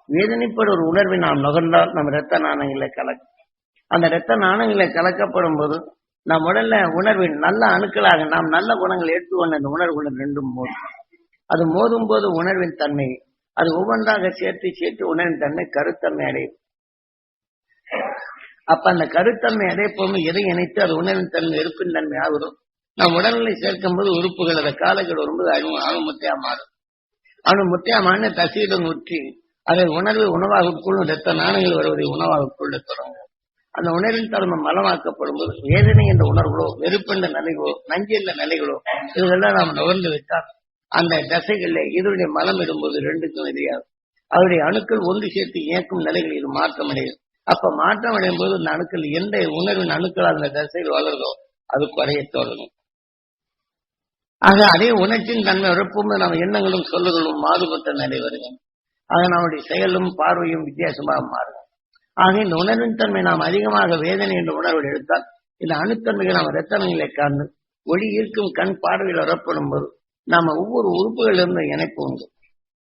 வேதனைப்பட ஒரு உணர்வை நாம் நுகர்ந்தால் நம்ம இரத்த நாணங்களை கலக்கும். அந்த இரத்த நாணங்களை கலக்கப்படும் போது நம் உடல்ல உணர்வின் நல்ல அணுக்களாக நாம் நல்ல குணங்கள் எடுத்துக்கொண்ட அந்த உணர்வுகள் ரெண்டும் மோதும். அது மோதும் போது உணர்வின் தன்மை அது ஒவ்வொன்றாக சேர்த்து சேர்த்து உணர்வின் தன்மை கருத்தன்மை அடையும். அப்ப அந்த கருத்தன்மை அடைப்போது எதை இணைத்து அது உணர்வின் தன்மை இருப்பின் தன்மை ஆகுதும். நம் உடல்களை சேர்க்கும் போது உறுப்புகள் அதை காலக்கெடு வரும்போது அணுமுத்தையா மாறும். அணுமுத்தையா மாறின தசையுடன் ஊற்றி அதை உணர்வு உணவாக உட்கொள்ளும் இரத்த நாணங்கள் வருவதை உணவாக உட்கொள்ள தொடங்கும். அந்த உணர்வின் தன்மை மலமாக்கப்படும் போது வேதனை என்ற உணர்வுகளோ வெறுப்பென்ற நிலைகளோ நஞ்சு என்ற நிலைகளோ இதெல்லாம் நாம் நுகர்ந்து விட்டால் அந்த தசைகளில் இதனுடைய மலம் இடும்போது ரெண்டுக்கும் எதிராகும். அவருடைய அணுக்கள் ஒன்று சேர்த்து இயக்கும் நிலைகளில் இது மாற்றம் அடையும். அப்ப மாற்றம் அடையும் போது இந்த அணுக்கள் எந்த உணர்வின் அணுக்களால் அந்த தசைகள் வளர்தோ அது குறைய தொடங்கும். ஆக அதே உணர்ச்சியின் தன்மை உறப்பும் நம்ம எண்ணங்களும் சொல்லுகளும் மாறுபட்ட நிலை வருகிறது. ஆக நம்முடைய செயலும் பார்வையும் வித்தியாசமாக மாறும். ஆக இந்த உணர்வின் தன்மை நாம் அதிகமாக வேதனை என்ற உணர்வு எடுத்தால் இந்த அணுத்தன்மைகள் நாம் இரத்தனங்களை காண்டு ஒளி ஈர்க்கும் கண் பார்வையில் உறப்படும் போது நாம ஒவ்வொரு உறுப்புகளிலிருந்து இணைப்பு உண்டு.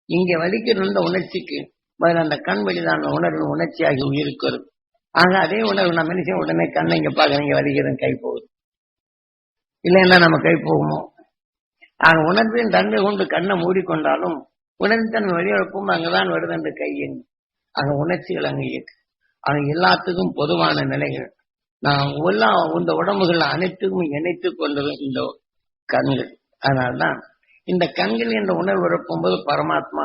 இங்கே வலிக்கிற உணர்ச்சிக்கு பதில் அந்த கண் வழிதான் உணர்வு உணர்ச்சியாகி உயிருக்கு வரும். ஆக அதே உணர்வு நம்ம என்ன செய்ய உடனே கண்ணை இங்க பார்க்க இங்க வலிக்கிறேன் கை போகுது இல்லைன்னா நம்ம கை போகுமோ. ஆக உணர்வின் தன்மை கொண்டு கண்ணை மூடிக்கொண்டாலும் உணர்வின் தன்மை வழியெழுப்பும் அங்குதான் வருது என்று கையின். ஆக உணர்ச்சிகள் அங்கு இயக்கு. ஆக எல்லாத்துக்கும் பொதுவான நிலைகள் நாம் எல்லாம் இந்த உடம்புகள் அனைத்துக்கும் இணைத்துக் கொண்டது இந்த கண்கள். அதனால்தான் இந்த கண்கள் என்ற உணர்வு இறப்பும் போது பரமாத்மா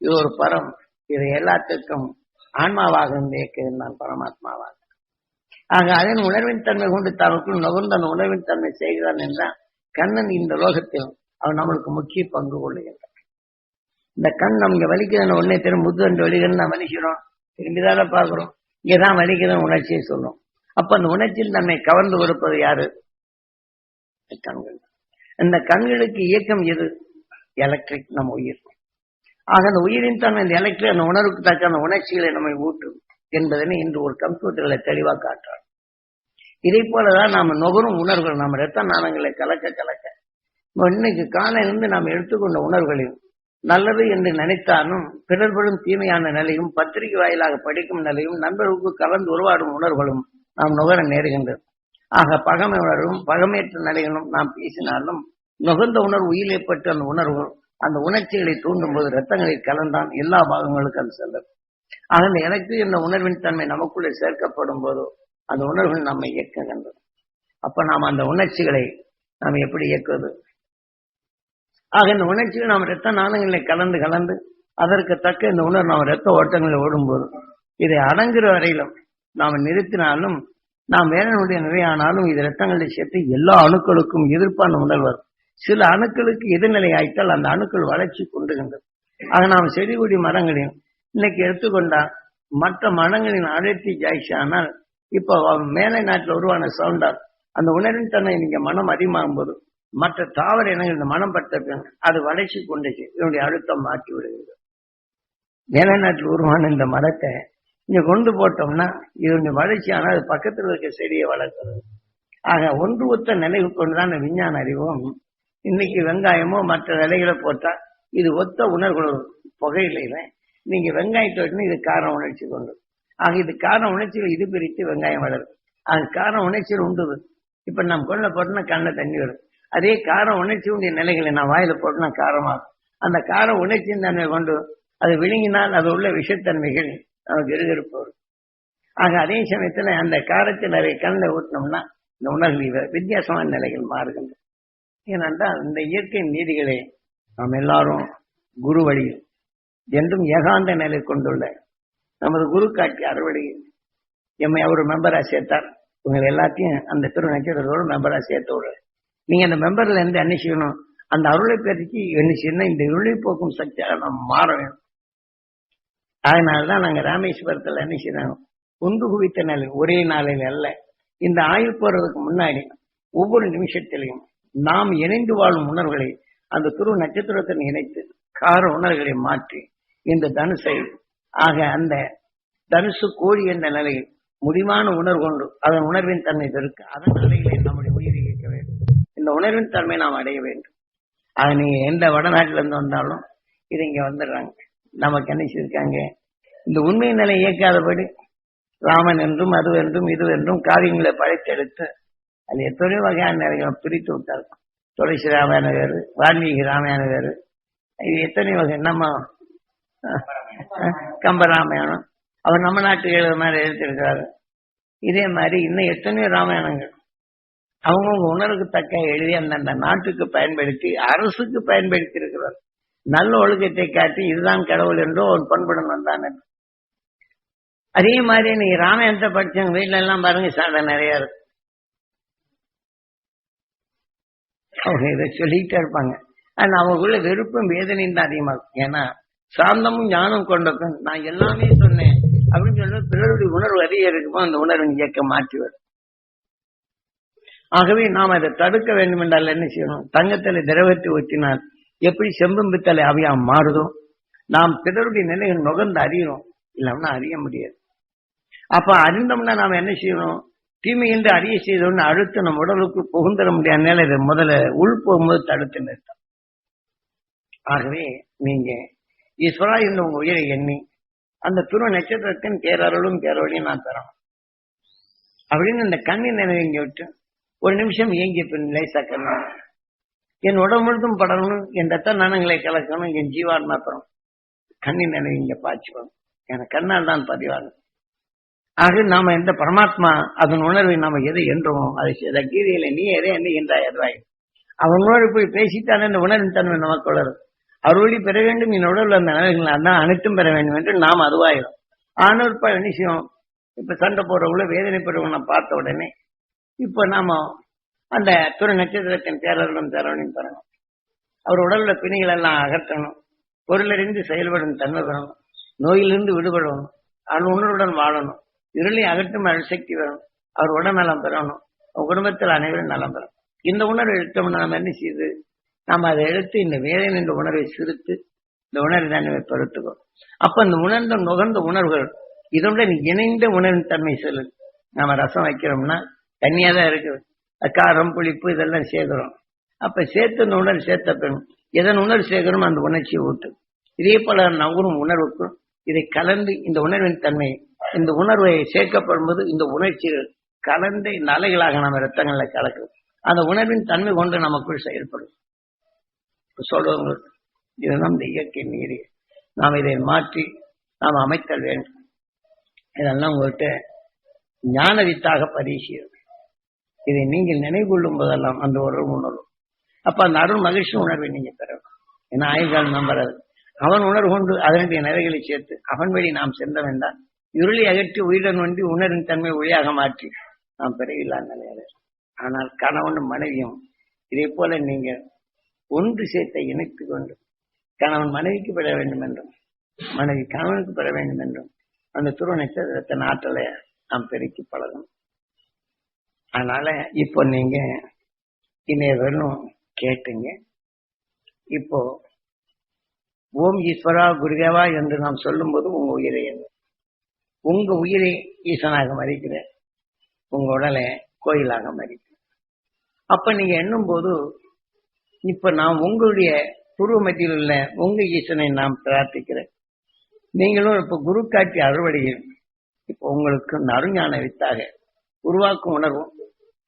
இது ஒரு பரம், இது எல்லாத்துக்கும் ஆன்மாவாக இயக்கிறது நான் பரமாத்மாவாக. ஆக அதன் உணர்வின் தன்மை கொண்டு தனக்குள் நுகர்ந்து அந்த உணர்வின் தன்மை செய்கிறான் என்றால் கண்ணன் இந்த லோகத்தில் அவன் நம்மளுக்கு முக்கிய பங்கு கொள்ளுகின்றான். இந்த கண் நமக்கு வலிக்குதுன்னு உடனே திரும்ப முது என்று வலிக்குதுன்னு நான் வலிக்கிறோம், திரும்பிதான பார்க்கிறோம், இங்கதான் வலிக்குதுன்னு உணர்ச்சியை சொல்லும். அப்ப அந்த உணர்ச்சியில் தன்னை கவர்ந்து கொடுப்பது யாரு? கண்கள். இந்த கண்களுக்கு இயக்கம் எது? எலக்ட்ரிக், நம்ம உயிர். ஆக அந்த உயிரின் தன்மை இந்த எலக்ட்ரிக் அந்த உணர்வுக்கு தக்க அந்த உணர்ச்சிகளை நம்மை ஊட்டும் என்பதனை இன்று ஒரு கம்ப்யூட்டர்களை தெளிவாக காட்டுறார். இதை போலதான் நாம நுகரும் உணர்வுகள் நம்ம இரத்த நாணங்களை கலக்க கலக்க இன்னைக்கு காலையிலிருந்து நாம் எடுத்துக்கொண்ட உணர்வுகளையும் நல்லது என்று நினைத்தாலும் பிறர்படும் தீமையான நிலையும் பத்திரிகை வாயிலாக படிக்கும் நிலையும் நண்பர்களுக்கு கலந்து உருவாடும் உணர்வுகளும் நாம் நுகர நேருகின்றது. ஆக பகமை உணர்வும் பகமேற்ற நிலைகளும் நாம் பேசினாலும் நுகர்ந்த உணர்வு உயிர் ஏற்பட்டு அந்த உணர்வு அந்த உணர்ச்சிகளை தூண்டும் போது ரத்தங்களில் கலந்தான் எல்லா பாகங்களுக்கும் அது செல்லும். ஆக இந்த எனக்கு என்ற உணர்வின் தன்மை நமக்குள்ளே சேர்க்கப்படும் போதோ அந்த உணர்வுகள் நம்மை இயக்குகின்றது. அப்ப நாம் அந்த உணர்ச்சிகளை நாம் எப்படி இயக்குவது? ஆக இந்த உணர்ச்சிகள் நாம் இரத்த நாணங்களை கலந்து கலந்து அதற்கு தக்க இந்த உணர்வு நாம் இரத்த ஓட்டங்களில் ஓடும்போது இதை அடங்குற வரையிலும் நாம் நிறுத்தினாலும் நாம் வேதனுடைய நிலையானாலும் இது இரத்தங்களை சேர்த்து எல்லா அணுக்களுக்கும் எதிர்ப்பான உணர்வு வரும். சில அணுக்களுக்கு எதிர்நிலை ஆயிட்டால் அந்த அணுக்கள் வளர்ச்சி கொண்டுகின்றது. ஆக நாம் செடி கொடி மரங்களையும் இன்னைக்கு எடுத்துக்கொண்டா மற்ற மரங்களின் அடர்த்தி ஜாய்ச்சி. ஆனால் இப்போ மேலை நாட்டில் உருவான சவுண்டால் அந்த உணர்வின் தன்மை நீங்க மனம் அதிகமாகும் போது மற்ற தாவர இனங்கள் இந்த மனம் பட்ட அது வளர்ச்சி கொண்டுச்சு இதனுடைய அழுத்தம் மாற்றி விடுகிறது. மேலை நாட்டில் உருவான இந்த மரத்தை இங்க கொண்டு போட்டோம்னா இதனுடைய வளர்ச்சியான அது பக்கத்தில் இருக்க செடியை வளர்க்கிறது. ஆக ஒன்று ஒத்த நிலைவு கொண்டுதான் விஞ்ஞான அறிவும் இன்னைக்கு வெங்காயமோ மற்ற நிலைகளை போட்டா இது ஒத்த உணர்வு புகையில நீங்க வெங்காயத்தை வச்சுன்னா இது காரண உணர்ச்சி கொண்டு. ஆக இது காரண உணர்ச்சிகள் இது பிரித்து வெங்காயம் வளரும். அது காரண உணர்ச்சிகள் உண்டுது. இப்ப நம்ம கொள்ள போட்டோம்னா கண்ண தண்ணி வரும். அதே கார உணர்ச்சி உடைய நிலைகளை நான் வாயில போட்டோம்னா காரமாகும். அந்த கார உணர்ச்சியின் தன்மை கொண்டு அது விழுங்கினால் அது உள்ள விஷத்தன்மைகள் நமக்கு இருகிருப்பு வரும். ஆக அதே சமயத்துல அந்த காரத்தை நிறைய கண்ணில் ஊட்டினோம்னா இந்த உணர்வு வித்தியாசமான நிலைகள் மாறுகின்றன. ஏனென்றால் இந்த இயற்கை நீதிகளை நாம் எல்லாரும் குரு வழியில் என்றும் ஏகாந்த நிலை கொண்டுள்ள நமது குரு காட்சி அறுவடையில் எம்மை அவர் மெம்பரா சேர்த்தார். உங்களை எல்லாத்தையும் அந்த திருநட்சத்திரத்தோடு மெம்பரா சேர்த்து விடுற நீங்க அந்த மெம்பர்ல இருந்து என்ன செய்யணும்? அந்த அருளை பெருக்கி என்ன செய்யணும்? இந்த இருளை போக்கும் சக்தியாக நாம் மாற வேண்டும். அதனாலதான் நாங்க ராமேஸ்வரத்துல என்ன செய்யணும்? ஒன்று குவித்த நிலை ஒரே நாளில் அல்ல, இந்த ஆய்வு போறதுக்கு முன்னாடி ஒவ்வொரு நிமிஷத்திலையும் நாம் இணைந்து வாழும் உணர்வுகளை அந்த துரு நட்சத்திரத்தில் இணைத்து கார உணர்வுகளை மாற்றி இந்த தனுசை ஆக அந்த தனுசு கோழி என்ற நிலையில் முடிவான உணர்வு கொண்டு அதன் உணர்வின் தன்மை பெருக்க அதன் நிலையிலே நம்முடைய உயிரை இயக்க வேண்டும். இந்த உணர்வின் தன்மை நாம் அடைய வேண்டும். ஆக நீங்க எந்த வடநாட்டில இருந்து வந்தாலும் இது இங்க வந்துடுறாங்க. நமக்கு என்ன செய்திருக்காங்க? இந்த உண்மை நிலை இயக்காதபடி ராமன் என்றும் அது என்றும் இது என்றும் காரியங்களை படைத்தெடுத்து அது எத்தனையோ வகையான நிலைகளை பிரித்து விட்டார். துளசி ராமாயண வேறு, வால்மீகி ராமாயண வேறு, இது எத்தனையோ வகை. நம்ம கம்பராமாயணம் அவர் நம்ம நாட்டுக்கு எழுத மாதிரி எழுதியிருக்கிறாரு. இதே மாதிரி இன்னும் எத்தனையோ ராமாயணங்கள் அவங்கவுங்க உணர்வுக்கு தக்க எழுதி அந்தந்த நாட்டுக்கு பயன்படுத்தி அரசுக்கு பயன்படுத்தி இருக்கிறார். நல்ல ஒழுக்கத்தை காட்டி இதுதான் கடவுள் என்றோ ஒரு பண்புடன் தான். அதே மாதிரி நீங்க ராமாயணத்தை படிச்சவங்க வீட்டுல எல்லாம் பாருங்க சாதனை நிறைய இருக்கு. அவங்க இதை சொல்லிக்கிட்டே இருப்பாங்க. ஆனா அவங்களுக்குள்ள வெறுப்பும் வேதனையும் தான் அதிகமா இருக்கும். ஏன்னா சாந்தமும் ஞானம் கொண்டதும் நான் எல்லாமே சொன்னேன் அப்படின்னு சொல்ல பிறருடைய உணர்வு அதிகம் இருக்குமோ அந்த உணர்வு இயக்க மாற்றி வரும். ஆகவே நாம் அதை தடுக்க வேண்டும் என்றால் என்ன செய்யணும்? தங்கத்தில திரவத்தை ஊற்றினால் எப்படி செம்பும் பித்தளை அவையா மாறுதோ நாம் பிறருடைய நிலையை நுகர்ந்து அறியணும். இல்லைன்னா அறிய முடியாது. அப்ப அறிந்தோம்னா நாம் என்ன செய்யணும்? தீமை என்று அறிய செய்தோம்னு அடுத்து நம்ம உடலுக்கு புகுந்துட முடியாத நிலை இதை முதல்ல உள் போகும்போது தடுத்து நிறுத்தம். ஆகவே நீங்க ஈஸ்வரா என்ற உங்க உயிரை எண்ணி அந்த துருவ நட்சத்திரத்தின் பேரருளும் பேரொழியும் நான் தரணும் அப்படின்னு இந்த கண்ணின் நினைவு இங்க விட்டு ஒரு நிமிஷம் இயங்கிய பின் லேசாக்கணும். என் உடம்பு முழுதும் படணும், என் ரத்த நாணங்களை கலக்கணும், என் ஜீவாத்மா பெறணும். கண்ணின் நினைவு இங்க பாய்ச்சுக்கணும். எனக்கு கண்ணால் தான் பதிவாகும். ஆக நாம எந்த பரமாத்மா அதன் உணர்வை நாம எதை என்றோமோ அதை செய்த கீதையில நீ எதை என்ன என்றாய் அதுவாய் அவன் உணர்வு போய் பேசித்தானே இந்த உணர்வின் தன்மை நமக்கு வளரும். அருளி பெற வேண்டும் என் உடல் அந்த நிலைகள் அதான் அனைத்தும் பெற வேண்டும் என்று நாம் அதுவாயிரும். ஆனோர் நிச்சயம் இப்ப சண்டை போடுறவங்கள வேதனை பெறவங்களை பார்த்த உடனே இப்ப நாம அந்த துறை நட்சத்திரத்தின் பேரர்களும் பேரவனையும் பெறணும். அவர் உடல்ல பிணிகள் எல்லாம் அகற்றணும். பொருளிலிருந்து செயல்படும் தன்மை பெறணும். நோயிலிருந்து விடுபடணும். அவன் உணர்வுடன் வாழணும். இருளை அகற்றும் சக்தி வரணும். அவர் உடல்நலம் பெறணும். குடும்பத்தில் அனைவரும் நலம் பெறணும். இந்த உணர்வை எடுத்தோம்னா நம்ம என்ன செய்யுது? நாம் அதை எடுத்து இந்த வேதனை என்ற உணர்வை சிறுத்து இந்த உணர்வை தன்மை பெருத்துக்கும். அப்ப இந்த உணர்ந்த நுகர்ந்த உணர்வுகள் இதனுடன் இணைந்த உணர்வின் தன்மை செல்லுது. நாம ரசம் வைக்கிறோம்னா தனியா தான் இருக்குது. காரம் புளிப்பு இதெல்லாம் சேர்க்கிறோம். அப்ப சேர்த்து இந்த உணர்வு சேர்த்த பெறும். எதன் உணர்வு சேர்க்கிறோம் அந்த உணர்ச்சியை ஊட்டும். இதே போல நகரும் உணர்வுக்கும் இதை கலந்து இந்த உணர்வின் தன்மை இந்த உணர்வை சேர்க்கப்படும் போது இந்த உணர்ச்சிகள் கலந்து இந்த அலைகளாக நம்ம ரத்தங்கள்ல கலக்குது. அந்த உணர்வின் தன்மை கொண்டு நமக்குள் செயல்படும். சொல்றவங்களுக்கு இதுதான் இந்த இயற்கை மீறி நாம் இதை மாற்றி நாம் அமைத்தல் வேண்டும். இதெல்லாம் உங்கள்கிட்ட ஞான வித்தாக பரிசீலம். இதை நீங்கள் நினைவு கொள்ளும் போதெல்லாம் அந்த உணர்வு அப்ப அந்த அருள் மகிழ்ச்சி உணர்வை நீங்க பெறணும். ஏன்னா ஆயுள்கால் நம்புறது அவன் உணர்வு கொண்டு அதனுடைய நிறைகளை சேர்த்து அவன் வழி நாம் சென்ற வேண்டாம். இருளை அகற்றி உயிரின் ஒன்றி உணர்வின் தன்மை ஒளியாக மாற்றி நாம் பெறவில்லா நிலையில. ஆனால் கணவனும் மனைவியும் இதே போல நீங்க ஒன்று சேர்த்தை இணைத்துக் கொண்டு கணவன் மனைவிக்கு பெற வேண்டும் என்றும் மனைவி கணவனுக்கு பெற வேண்டும் என்றும் அந்த துருவ நட்சத்திரத்தின் ஆற்றலை நாம் பெருக்கி பழகணும். அதனால இப்போ நீங்க இணைய வெறும் கேட்டுங்க. இப்போ ஓம் ஈஸ்வரா குருதேவா என்று நாம் சொல்லும் போது உங்க உயிரை உங்க உயிரை ஈசனாக மதிக்கிற உங்க உடலை கோயிலாக மதிக்கிற அப்ப நீங்க எண்ணும் போது இப்ப நாம் உங்களுடைய துருவ மத்தியில் உள்ள உங்க ஈசனை நாம் பிரார்த்திக்கிறேன். நீங்களும் இப்ப குரு காட்சி அறுவடையில் இப்ப உங்களுக்கு அருஞான வித்தாக உருவாக்கும் உணர்வும்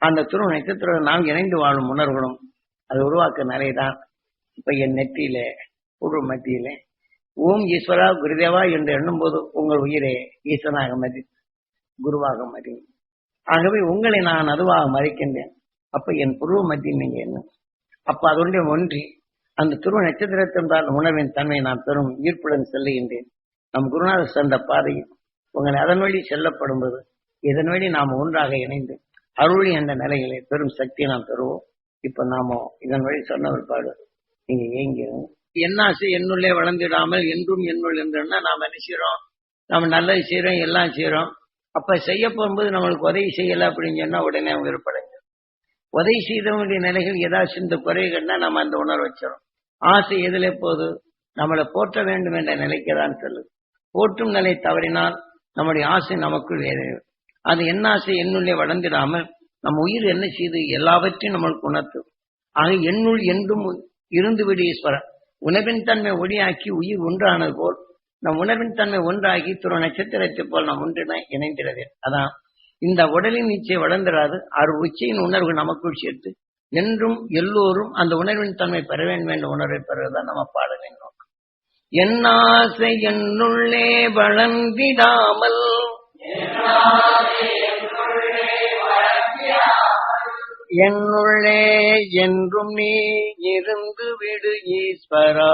அந்த துருவ நட்சத்திரம் நாம் இணைந்து வாழும் உணர்வுகளும் அது உருவாக்க நிறையதான். இப்ப என் நெற்றியில பூர்வ மத்தியில ஓம் ஈஸ்வரா குருதேவா என்று எண்ணும் போது உங்கள் உயிரை ஈசனாக மதி குருவாக மதி. ஆகவே உங்களை நான் அதுவாக மதிக்கின்றேன். அப்ப என் பூர்வ மத்தியில் நீங்க என்ன அப்ப அதனுடைய ஒன்றி அந்த துருவ நட்சத்திரத்தின் உணர்வின் தன்மை நான் பெரும் ஈர்ப்புடன் செல்லுகின்றேன். நம் குருநாதர் சென்ற பாதையில் உங்களை அதன் வழி செல்லப்படும் போது இதன் வழி நாம் ஒன்றாக இணைந்து அருளி என்ற நிலைகளை பெரும் சக்தியை நாம் பெறுவோம். இப்ப நாம இதன் வழி சொன்ன ஒரு பாடு நீங்க ஏங்கிறோம். என்ன ஆசை என்னுள்ளே வளர்ந்துடாமல் என்றும் என்னுள் என்றுன்னா நாம் என்ன செய்யறோம்? நம்ம நல்லது செய்யறோம், எல்லாம் செய்யறோம். அப்ப செய்ய போகும்போது நம்மளுக்கு உதவி செய்யல அப்படின்னு சொன்னா உடனே அவங்க விருப்படைங்க. உதவி செய்தவங்களுடைய நிலைகள் ஏதாச்சும் இந்த குறைகள்னா நம்ம அந்த உணர்வு வச்சிடும். ஆசை எதுல போது நம்மளை போற்ற வேண்டும் என்ற நிலைக்கு தான் செல்லுது. போற்றும் நிலை தவறினால் நம்முடைய ஆசை நமக்குள் வேறு. அது என்ன ஆசை என்னுள்ளே வளர்ந்திடாமல் நம்ம உயிர் என்ன செய்து எல்லாவற்றையும் நம்மளுக்கு உணர்த்தும். ஆக என்னுள் என்றும் இருந்து விடு ஈஸ்வரன் உணவின் தன்மை ஒளியாக்கி உயிர் ஒன்றானது போல் நம் உணர்வின் தன்மை ஒன்றாகி துருவ நட்சத்திரத்தை போல் நாம் ஒன்றினை இணைந்திடவே. அதான் இந்த உடலின் இச்சை வளர்ந்திராது உச்சியின் உணர்வு நமக்குள் சேர்த்து என்றும் எல்லோரும் அந்த உணர்வின் தன்மை பெற வேண்டும் என்ற உணர்வை பெறுவதுதான் நம்ம பாடலின் நோக்கம். என்னாசை என்னுள்ளே வளர்ந்திடாமல் என்னுள்ளே என்றும் நீ இருந்து விடு ஈஸ்வரா.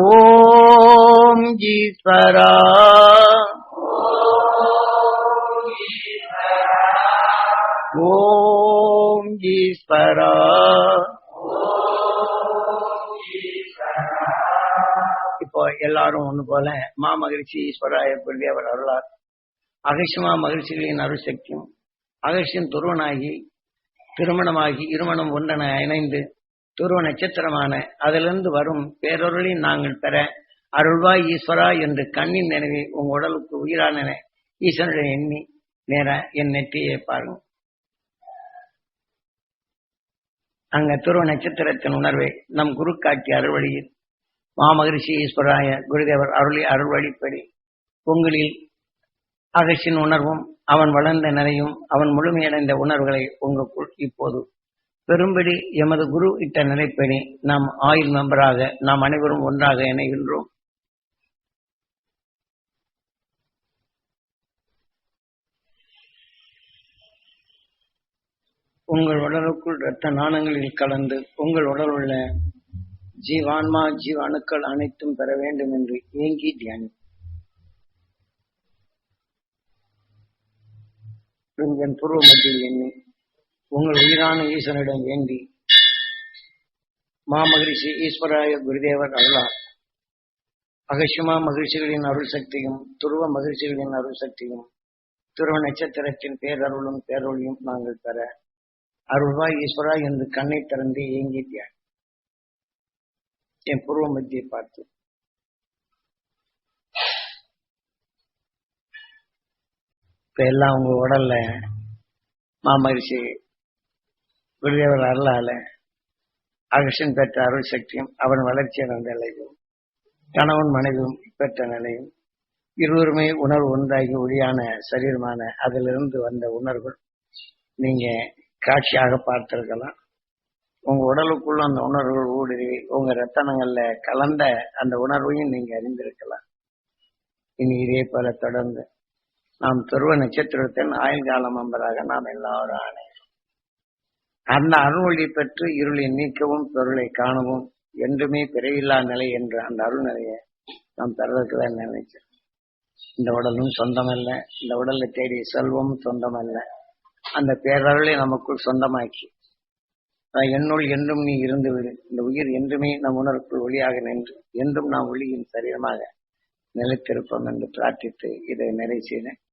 ஓம் ஈஸ்வரா. ஓம் ஈஸ்வரா. இப்போ எல்லாரும் ஒண்ணு போல மாமகிழ்ச்சி ஈஸ்வராய குருதேவர் அருளார் அகசியமா மகிழ்ச்சிகளின் அருள் சக்தியும் அகசியம் துருவனாகி திருமணமாகி இருமணம் ஒன்றென இணைந்து துருவ நட்சத்திரமான அதிலிருந்து வரும் பேரொருளை நாங்கள் பெற அருள்வாய் ஈஸ்வரா என்று கண்ணின் நினைவை உங்க உடலுக்கு உயிரான ஈஸ்வரனுடைய எண்ணி நேர என் நெற்றியை பாருங்க. அங்க துருவ நட்சத்திரத்தின் உணர்வை நம் குரு காட்டி அருள்வழியில் மாமகிழ்ச்சி ஈஸ்வராய குருதேவர் அருள்வழிப்படி உங்களில் அகசியின் உணர்வும் அவன் வளர்ந்த நிலையும் அவன் முழுமையடைந்த உணர்வுகளை உங்களுக்குள் இப்போது பெரும்படி எமது குரு இட்ட நிலைப்படி நாம் ஆயுள் மெம்பராக நாம் அனைவரும் ஒன்றாக இணைகின்றோம். உங்கள் உடலுக்குள் இரத்த நாணங்களில் கலந்து உங்கள் உடல் உள்ள ஜீவான்மா ஜீவாணுக்கள் அனைத்தும் பெற வேண்டும் என்று ஏங்கி தியானி. என் பூர்வ மத்தியில் எண்ணி உங்கள் உயிரான ஈஸ்வரனிடம் வேண்டி மாமகிழ்ச்சி ஈஸ்வராய குருதேவர் அருளார் அகசியமா மகிழ்ச்சிகளின் அருள் சக்தியும் துருவ மகிழ்ச்சிகளின் அருள் சக்தியும் துருவ நட்சத்திரத்தின் பேரருளும் பேரொழியும் நாங்கள் பெற அருள்வாய் ஈஸ்வரா என்று கண்ணை திறந்து ஏங்கி தியானி. என் பூர்வ மத்தியை பார்த்து இப்ப எல்லாம் உங்க உடல்ல மாமகிழ்ச்சி குருதேவர் அருளால அகசியன் பெற்ற அருள் சக்தியும் அவன் வளர்ச்சி அடைந்த நிலையும் கணவன் மனைவியும் பெற்ற நிலையும் இருவருமே உணர்வு ஒன்றாகி ஒளியான சரீரமான அதிலிருந்து வந்த உணர்வு நீங்க காட்சியாக பார்த்திருக்கலாம். உங்க உடலுக்குள்ள அந்த உணர்வுகள் ஊடுருவி உங்க ரத்தனங்கள்ல கலந்த அந்த உணர்வையும் நீங்க அறிந்திருக்கலாம். இனி இதே போல தொடர்ந்து நாம் துருவ நட்சத்திரத்தின் ஆயுள் கால மெம்பராக நாம் எல்லாரும் ஆணையம் அந்த அருள்வழி பெற்று இருளை நீக்கவும் பொருளை காணவும் என்றுமே பிறவில்லா நிலை என்ற அந்த அருள் நிலையை நாம் பெறதுக்குதான் நினைச்சோம். இந்த உடலும் சொந்தமல்ல, இந்த உடலை தேடிய செல்வம் சொந்தமல்ல, அந்த பேரருளை நமக்குள் சொந்தமாக்கி என்னுள் என்றும் நீ இருந்து விடு. இந்த உயிர் என்றுமே நம் உணர்வுக்குள் ஒளியாக நின்று என்றும் நாம் ஒளியின் சரீரமாக நிலைத்திருப்போம் என்று பிரார்த்தித்து இதை நிறைவு செய்தேன்.